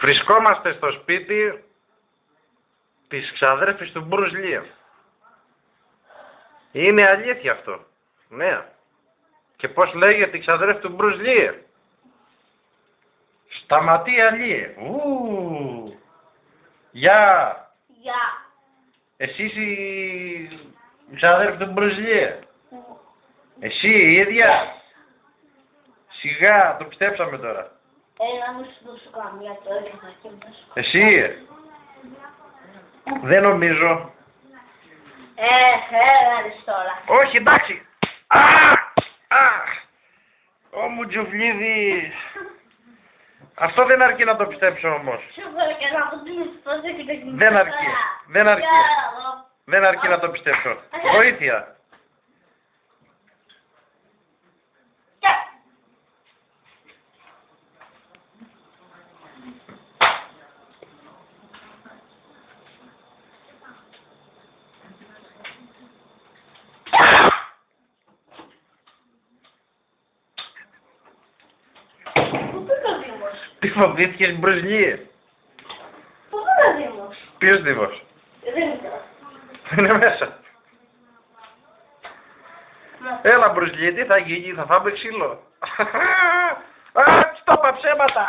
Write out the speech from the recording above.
Βρισκόμαστε στο σπίτι της ξαδέρφης του Μπρουζ Λι. Είναι αλήθεια αυτό. Ναι. Και πώς λέγεται η ξαδέρφη του Μπρουζ Λι? Σταματία Λι. Γεια. Γεια. Εσύ είσαι η ξαδέρφη του Μπρουζ Λι. Εσύ η ίδια. Σιγά, το πιστέψαμε τώρα. Έλα μου σου δώσω καμία τώρα και θα κοίτασω. Εσύ. Δεν νομίζω. Έλα τώρα. Όχι, εντάξει. Ω μου τζουβλίδι. Αυτό δεν αρκεί να το πιστέψω όμως. Δεν αρκεί. Δεν αρκεί. Δεν αρκεί να το πιστέψω. Βοήθεια. Τι φοβήθηκες Μπρουζ Λι? Πού είναι ο Δήμος? Ποιος Δήμος? Δεν είναι. Είναι μέσα. Έλα Μπρουζ Λι, τι θα γίνει, θα φάμε ξύλο. Στόπα ψέματα.